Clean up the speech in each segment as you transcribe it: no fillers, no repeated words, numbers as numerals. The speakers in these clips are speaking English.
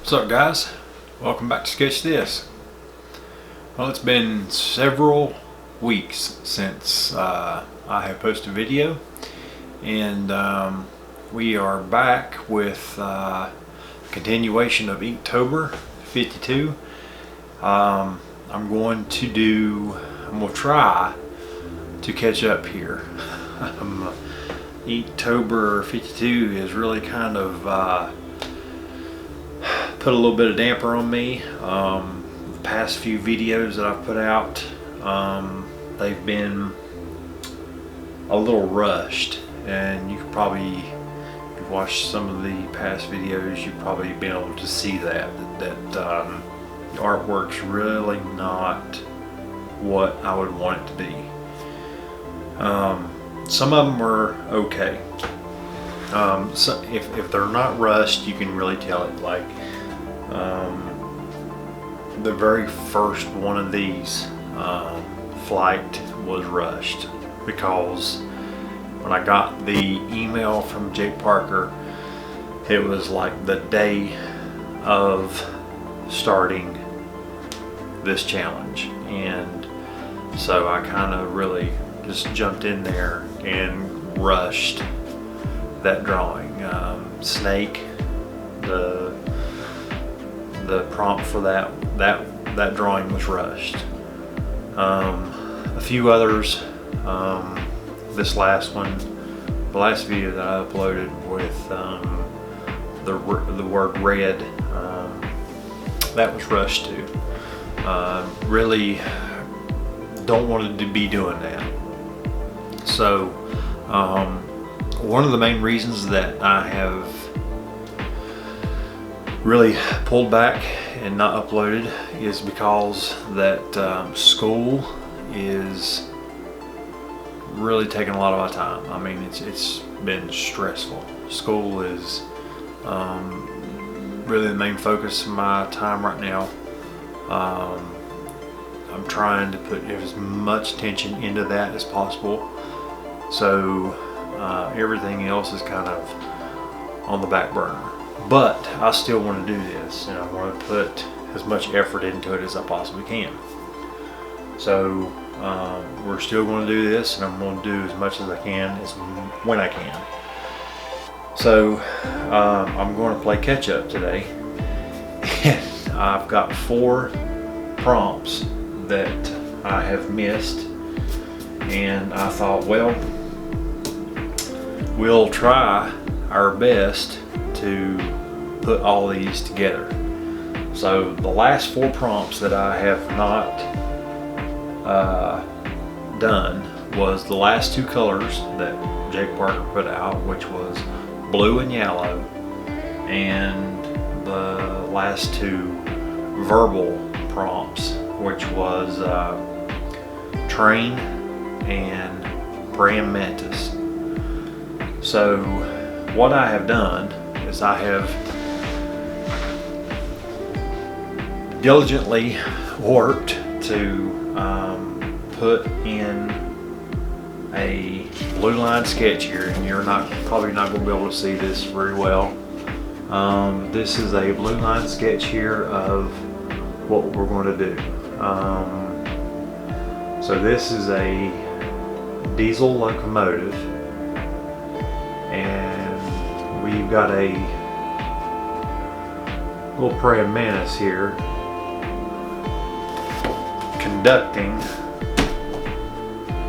What's up, guys? Welcome back to Sketch This. Well, it's been several weeks since I have posted a video, and we are back with a continuation of Inktober 52. I'm going to try to catch up here. Inktober 52 is really kind of put a little bit of damper on me. The past few videos that I've put out, they've been a little rushed, and you could probably, if you've watched some of the past videos, you've probably been able to see that the artwork's really not what I would want it to be. Some of them are okay. So if they're not rushed, you can really tell it. Like the very first one of these, Flight, was rushed because when I got the email from Jake Parker, it was like the day of starting this challenge, and so I kind of really just jumped in there and rushed that drawing. Snake, the prompt for that drawing was rushed. A few others. This last one, the last video that I uploaded with the word red, that was rushed too. Really don't want to be doing that. So one of the main reasons that I have really pulled back and not uploaded is because that school is really taking a lot of my time. I mean, it's been stressful. School is really the main focus of my time right now. I'm trying to put as much attention into that as possible, so everything else is kind of on the back burner. But I still want to do this, and I want to put as much effort into it as I possibly can. So we're still going to do this, and I'm going to do as much as I can, when I can. So I'm going to play catch up today. And I've got 4 prompts that I have missed, and I thought, well, we'll try our best to put all these together. So the last 4 prompts that I have not done was the last 2 colors that Jake Parker put out, which was blue and yellow, and the last 2 verbal prompts, which was train and praying mantis. So what I have done is I have diligently worked to put in a blue line sketch here, and you're probably not going to be able to see this very well. This is a blue line sketch here of what we're going to do. So this is a diesel locomotive, and we've got a little praying mantis here conducting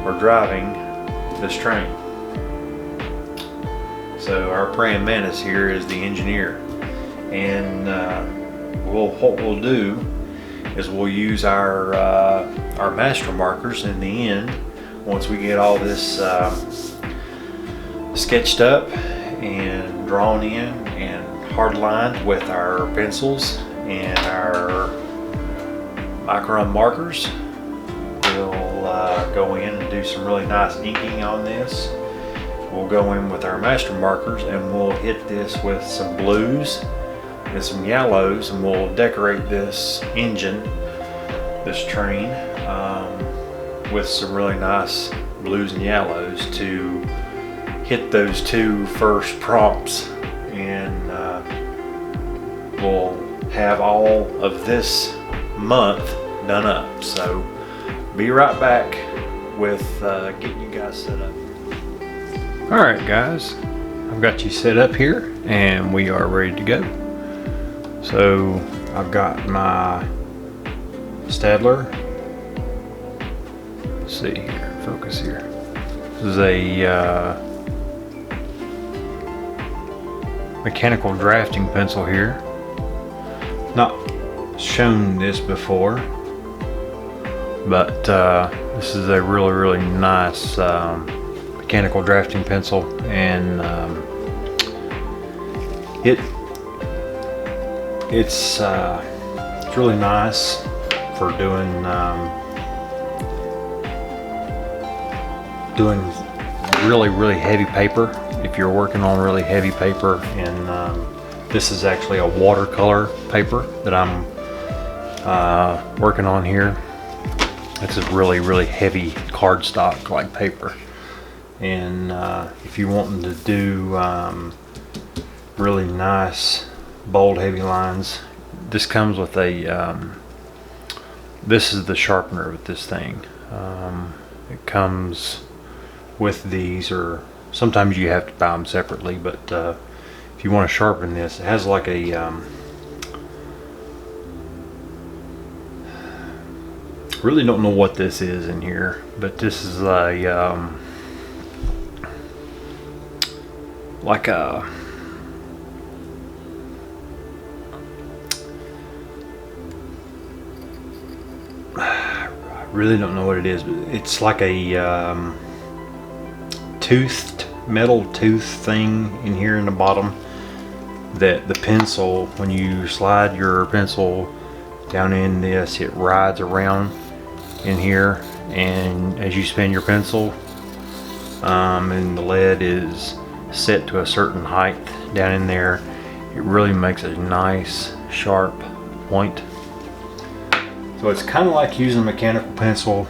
or driving this train. So our praying mantis here is the engineer, and what we'll do is we'll use our master markers in the end once we get all this sketched up and drawn in and hard lined with our pencils and our micron markers. We'll go in and do some really nice inking on this. We'll go in with our master markers and we'll hit this with some blues and some yellows, and we'll decorate this engine, this train, with some really nice blues and yellows to hit those 2 first prompts, and we'll have all of this month done up. So be right back with getting you guys set up. All right, guys, I've got you set up here and we are ready to go. So I've got my Stadler. Let's see here, focus here. This is a mechanical drafting pencil here. Not shown this before, but this is a really nice mechanical drafting pencil, and it's really nice for doing really heavy paper. If you're working on really heavy paper, and this is actually a watercolor paper that I'm working on here. It's a really heavy cardstock like paper, and if you want to do really nice bold heavy lines, this comes with a this is the sharpener with this thing. It comes with these, or sometimes you have to buy them separately, but if you want to sharpen this, it has like a really don't know what this is in here, but this is a like a I really don't know what it is, but it's like a metal tooth thing in here in the bottom, that the pencil, when you slide your pencil down in this, it rides around in here, and as you spin your pencil, and the lead is set to a certain height down in there, it really makes a nice sharp point. So it's kind of like using a mechanical pencil.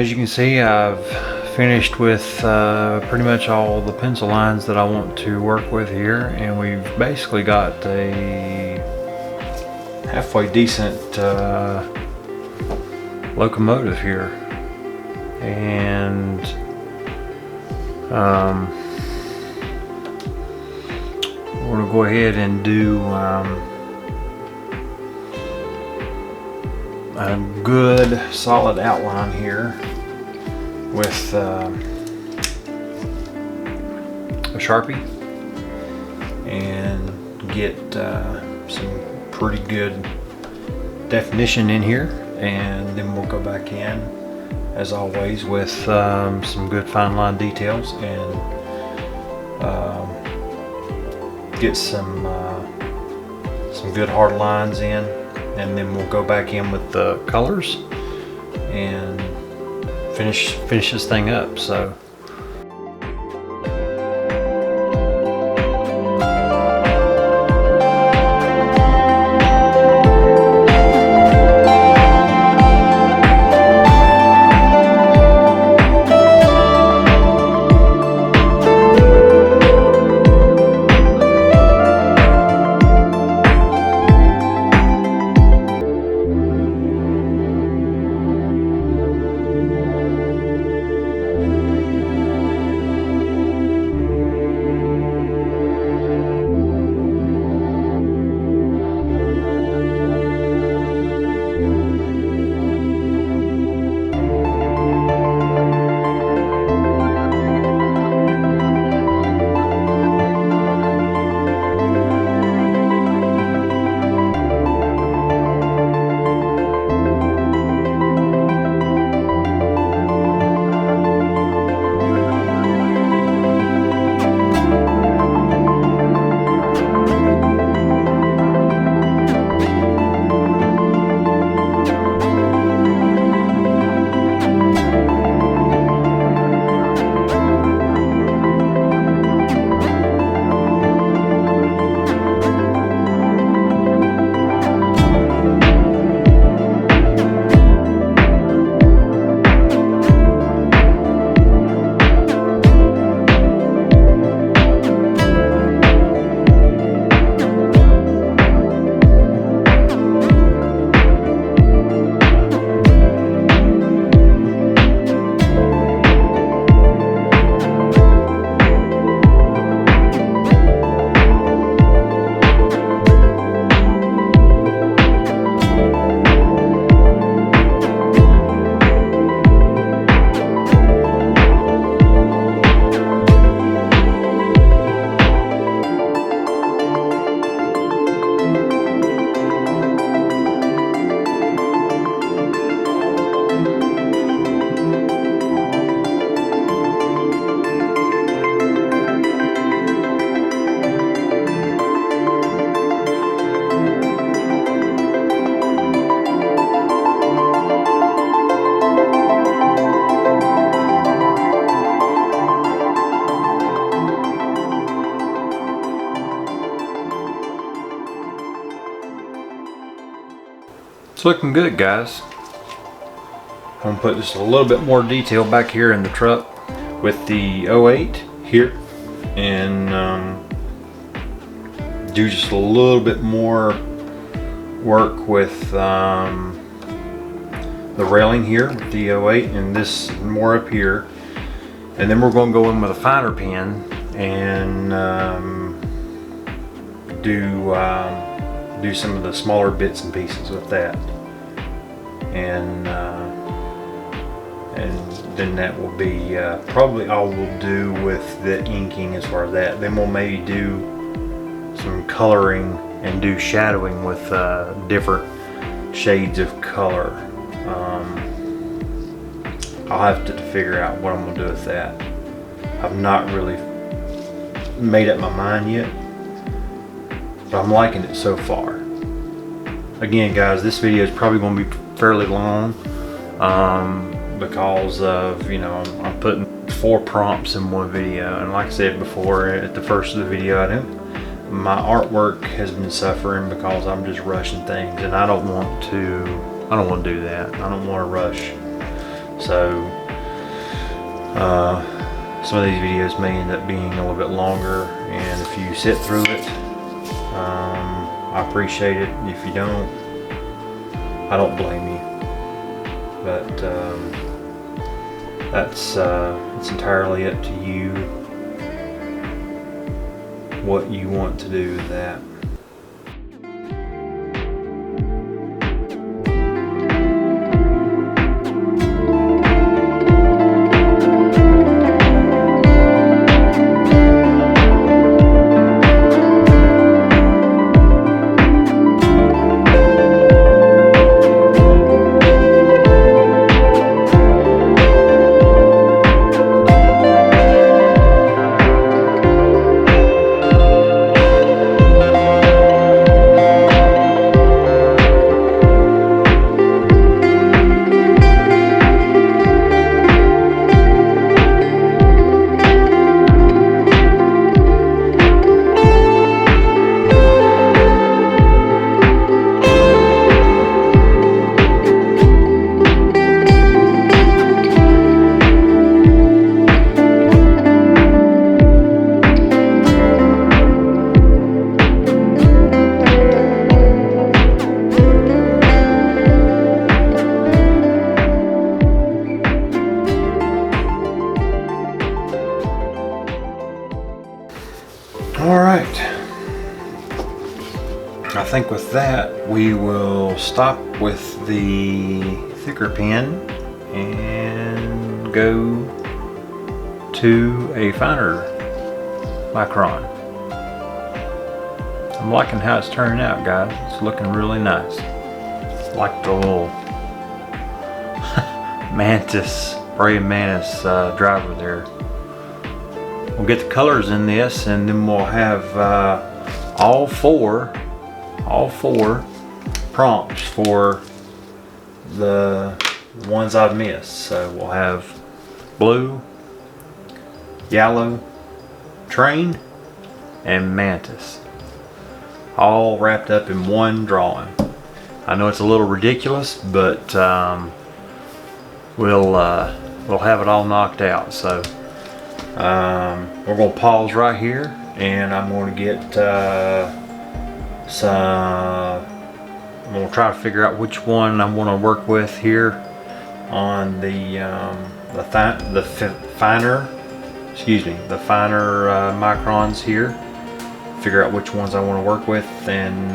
As you can see, I've finished with pretty much all the pencil lines that I want to work with here, and we've basically got a halfway decent locomotive here. And we're going to go ahead and do a good solid outline here with a Sharpie and get some pretty good definition in here, and then we'll go back in as always with some good fine line details and get some good hard lines in, and then we'll go back in with the colors and finish this thing up. So it's looking good, guys. I'm gonna put just a little bit more detail back here in the truck with the 08 here, and do just a little bit more work with the railing here with the 08, and this more up here, and then we're going to go in with a finer pen and do some of the smaller bits and pieces with that, and then that will be probably all we'll do with the inking as far as that. Then we'll maybe do some coloring and do shadowing with different shades of color. I'll have to figure out what I'm gonna do with that. I've not really made up my mind yet, but I'm liking it so far. Again, guys, this video is probably going to be fairly long because of, you know, I'm putting 4 prompts in one video, and like I said before at the first of the video, my artwork has been suffering because I'm just rushing things, and I don't want to do that. I don't want to rush. So Some of these videos may end up being a little bit longer, and if you sit through it, I appreciate it. If you don't, I don't blame you. But it's entirely up to you what you want to do with that. Alright, I think with that we will stop with the thicker pen and go to a finer micron. I'm liking how it's turning out, guys. It's looking really nice. Like the little Mantis, praying mantis driver there. We'll get the colors in this, and then we'll have all four prompts for the ones I've missed. So we'll have blue, yellow, train, and mantis, all wrapped up in one drawing. I know it's a little ridiculous, but we'll have it all knocked out. So we're going to pause right here, and I'm going to get I'm going to try to figure out which one I want to work with here on the finer microns here. Figure out which ones I want to work with, and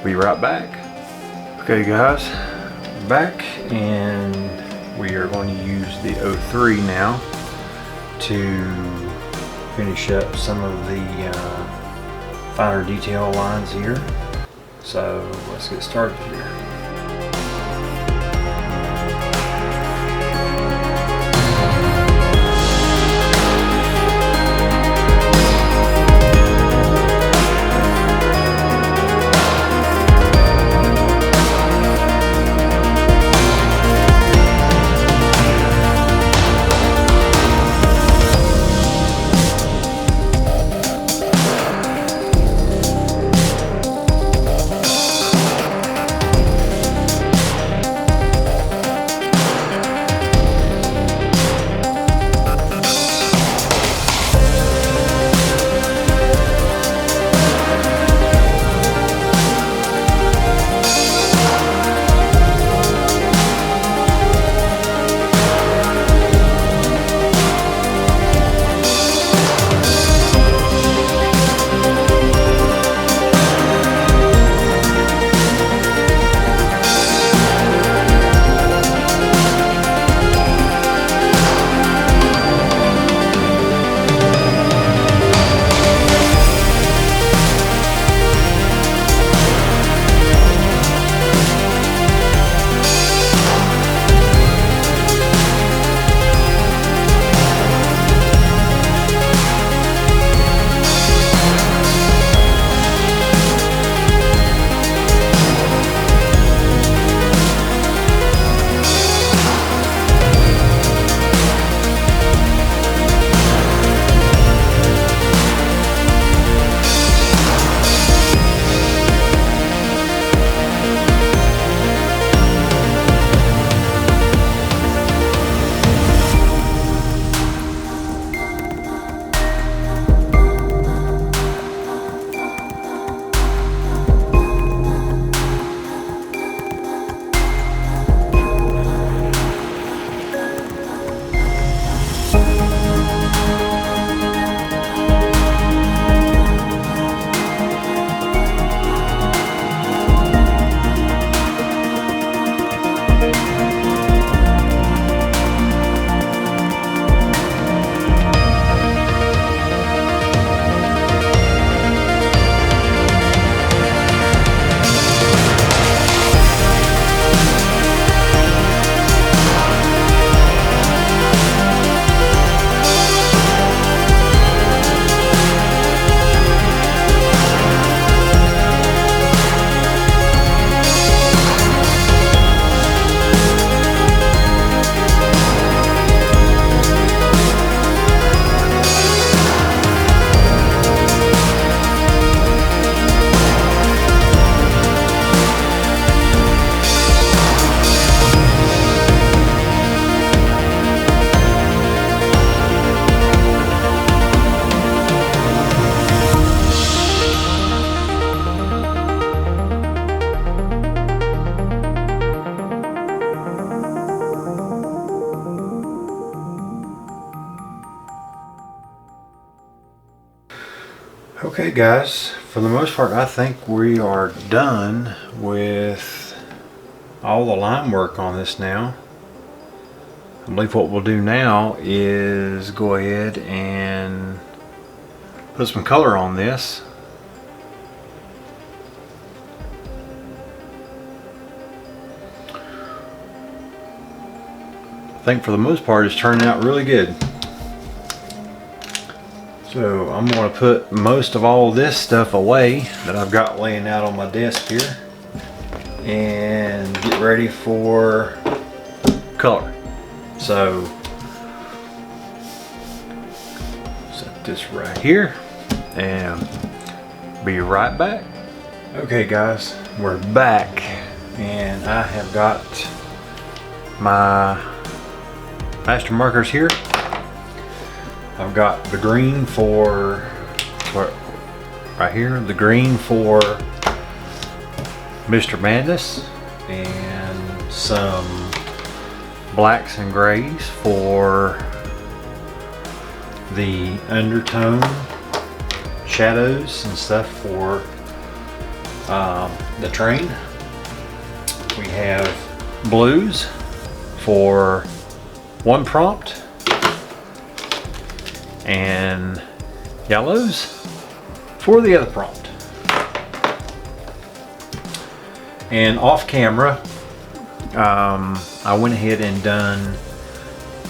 be right back. Okay guys, back, and we are going to use the 03 now to finish up some of the finer detail lines here. So let's get started here. Okay guys, for the most part I think we are done with all the line work on this now. I believe what we'll do now is go ahead and put some color on this. I think for the most part it's turning out really good. So I'm going to put most of all this stuff away that I've got laying out on my desk here and get ready for color. So set this right here and be right back. Okay guys, we're back and I have got my master markers here. I've got the green for right here, the green for Mr. Madness, and some blacks and grays for the undertone shadows and stuff for the train. We have blues for one prompt and yellows for the other prompt. And off camera, I went ahead and done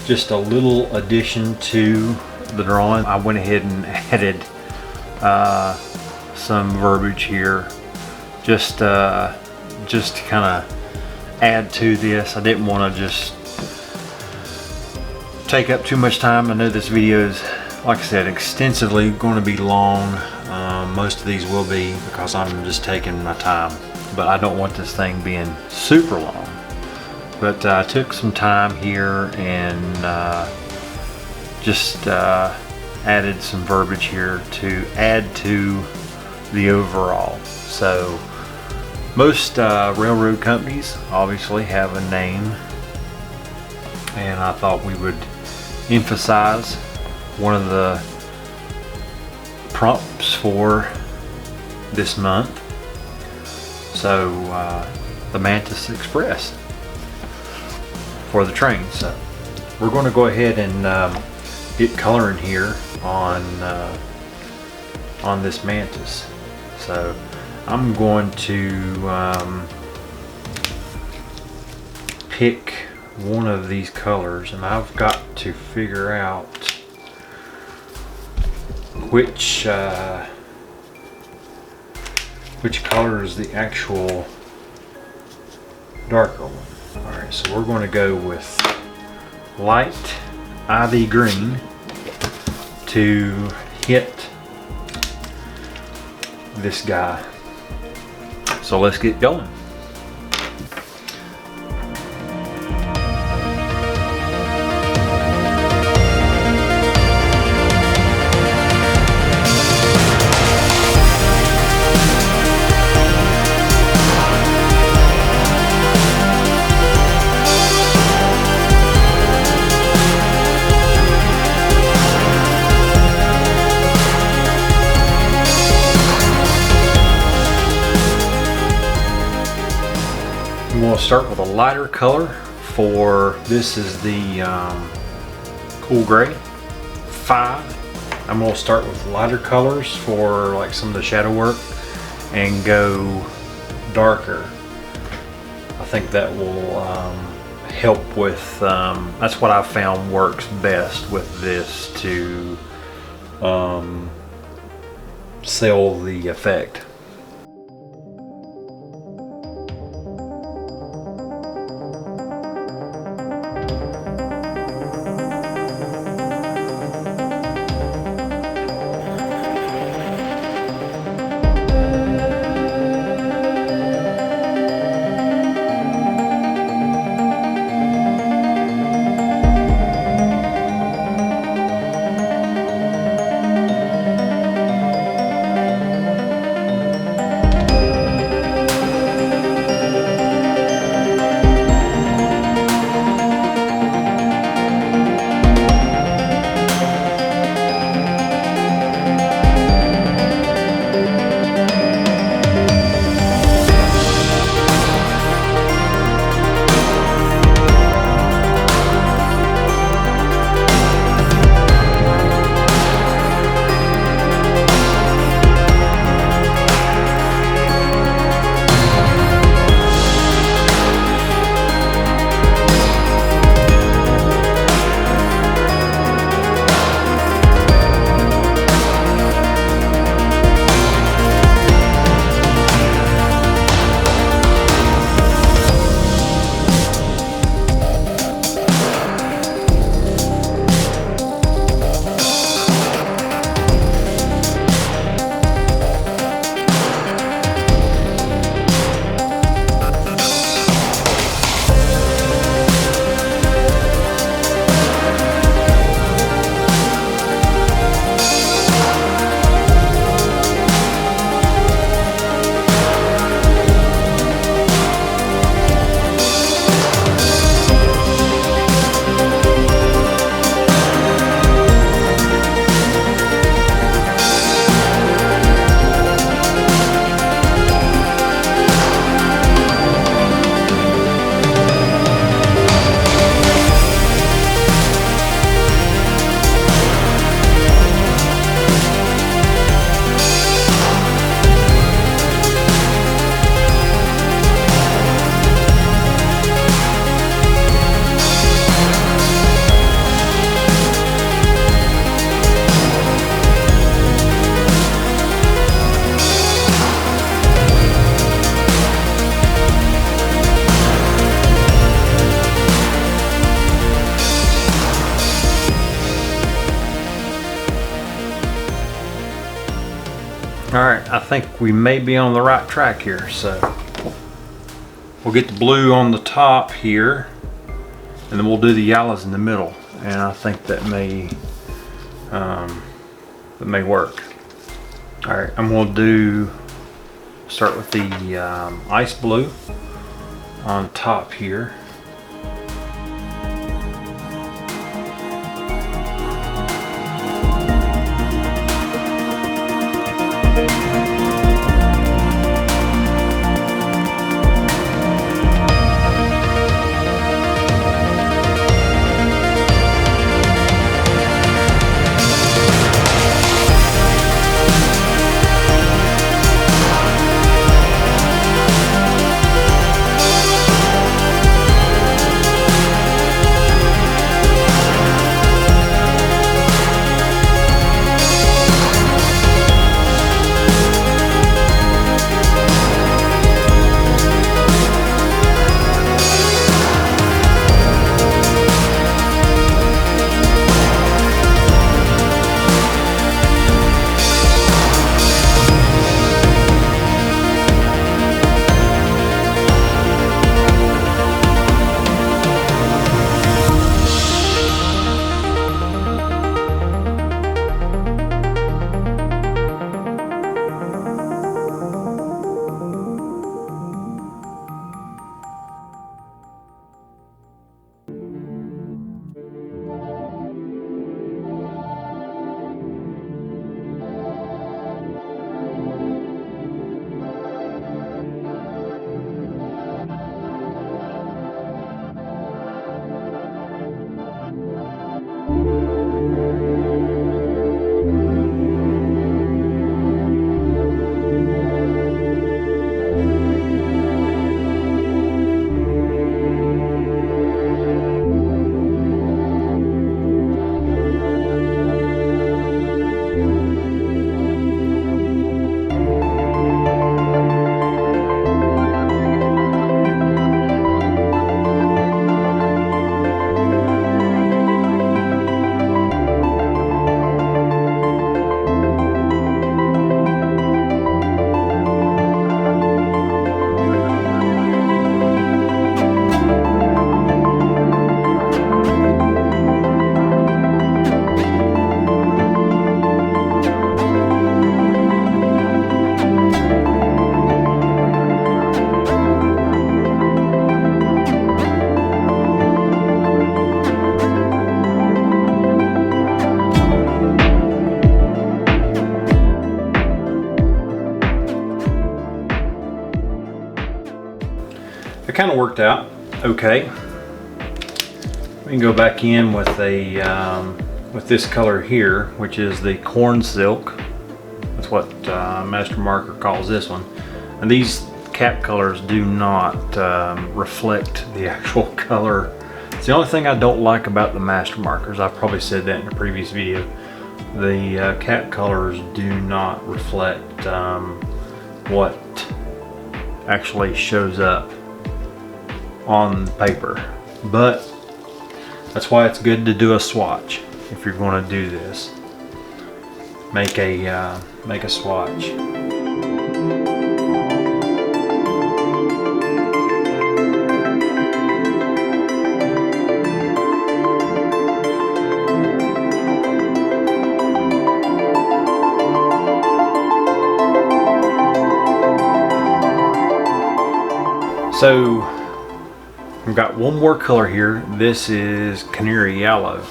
just a little addition to the drawing. I went ahead and added some verbiage here, just to kind of add to this. I didn't want to just take up too much time. I know this video is, like I said, extensively going to be long. Most of these will be because I'm just taking my time, but I don't want this thing being super long. But I took some time here and just added some verbiage here to add to the overall. So most railroad companies obviously have a name, and I thought we would emphasize one of the prompts for this month. So the Mantis Express for the train. So we're going to go ahead and get coloring here on this Mantis. So I'm going to pick one of these colors, and I've got to figure out which color is the actual darker one. Alright, so we're going to go with light ivy green to hit this guy. So let's get going. I'm going to start with a lighter color for, this is the Cool Gray 5. I'm going to start with lighter colors for like some of the shadow work and go darker. I think that will help with, that's what I've found works best with this to sell the effect. think we may be on the right track here. So we'll get the blue on the top here, and then we'll do the yellows in the middle. And I think that may work. All right, I'm gonna start with the ice blue on top here. It kind of worked out okay. We can go back in with with this color here, which is the corn silk. That's what Master Marker calls this one. And these cap colors do not reflect the actual color. It's the only thing I don't like about the Master Markers. I've probably said that in a previous video. The cap colors do not reflect what actually shows up on the paper, but that's why it's good to do a swatch. If you're going to do this, make a swatch. So I've got one more color here. This is Canary Yellow,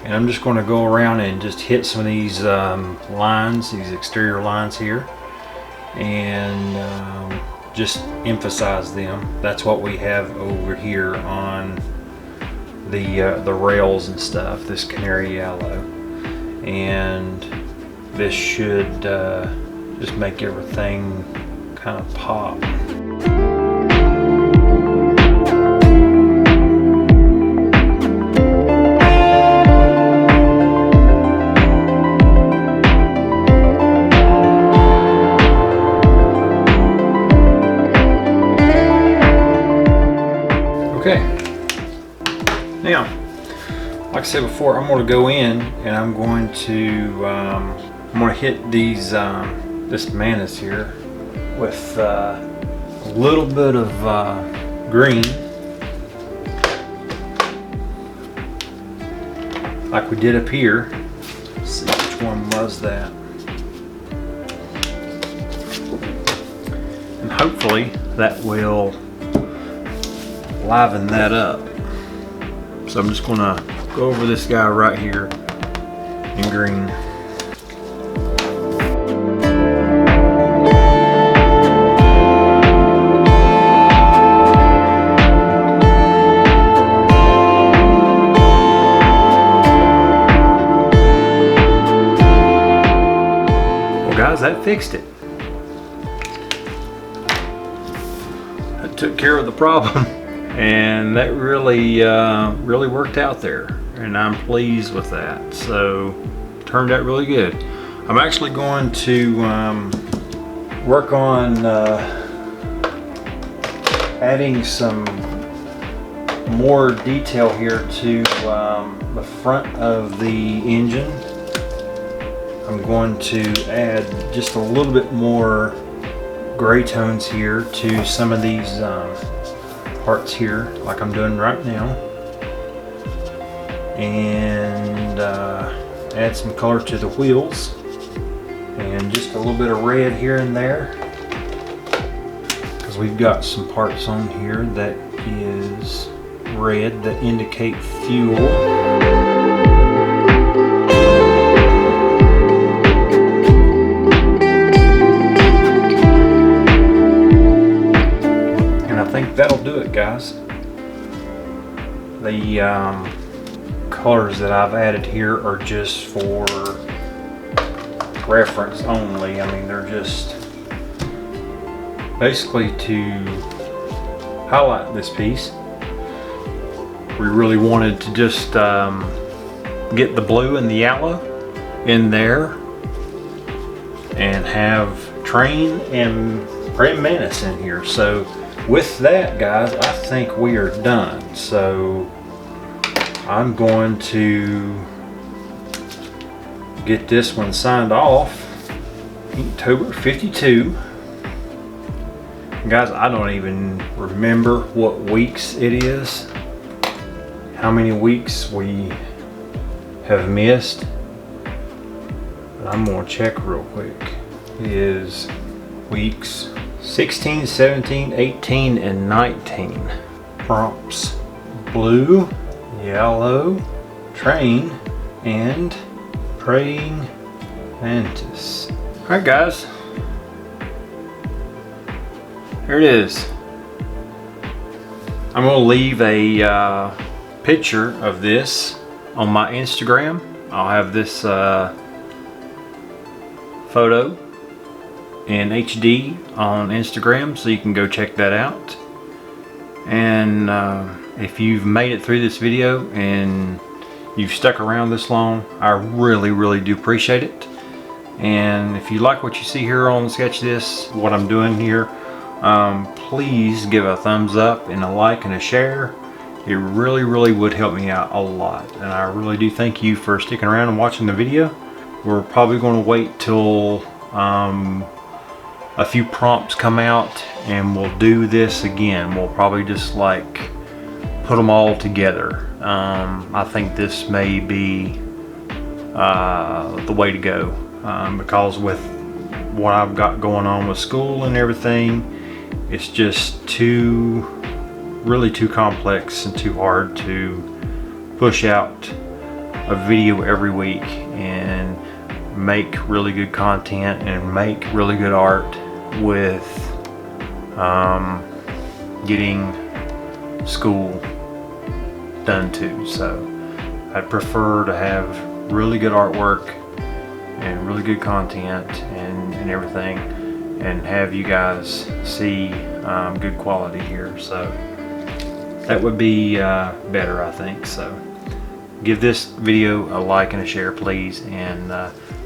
and I'm just going to go around and just hit some of these lines, these exterior lines here, and just emphasize them. That's what we have over here on the rails and stuff, this Canary Yellow, and this should just make everything kind of pop. Okay, now, like I said before, I'm going to go in and I'm going to hit these this Mantis here with a little bit of green, like we did up here. Let's see which one was that. And hopefully that will liven that up. So I'm just gonna go over this guy right here in green. Well guys, that fixed it. That took care of the problem. And that really really worked out there, and I'm pleased with that. So turned out really good. I'm actually going to work on adding some more detail here to the front of the engine. I'm going to add just a little bit more gray tones here to some of these parts here, like I'm doing right now, and add some color to the wheels, and just a little bit of red here and there, because we've got some parts on here that is red that indicate fuel. That'll do it, guys. The colors that I've added here are just for reference only. I mean, they're just basically to highlight this piece. We really wanted to just get the blue and the yellow in there and have Train and Praying Mantis in here. So with that, guys, I think we are done. So I'm going to get this one signed off. Inktober 52. Guys, I don't even remember what weeks it is, how many weeks we have missed, but I'm going to check real quick. It is weeks 16, 17, 18, and 19. Prompts: blue, yellow, Train, and Praying Mantis. Alright guys, here it is. I'm going to leave a picture of this on my Instagram. I'll have this photo in HD on Instagram, so you can go check that out. And if you've made it through this video and you've stuck around this long, I really do appreciate it. And if you like what you see here on Sketch This, what I'm doing here, please give a thumbs up and a like and a share. It really would help me out a lot, and I really do thank you for sticking around and watching the video. We're probably going to wait till a few prompts come out and we'll do this again. We'll probably just like put them all together. I think this may be the way to go, because with what I've got going on with school and everything, it's just really too complex and too hard to push out a video every week and make really good content and make really good art with getting school done too. So I'd prefer to have really good artwork and really good content and everything, and have you guys see good quality here. So that would be better, I think. So give this video a like and a share, please, and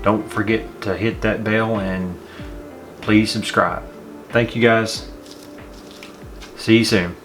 don't forget to hit that bell and please subscribe. Thank you guys. See you soon.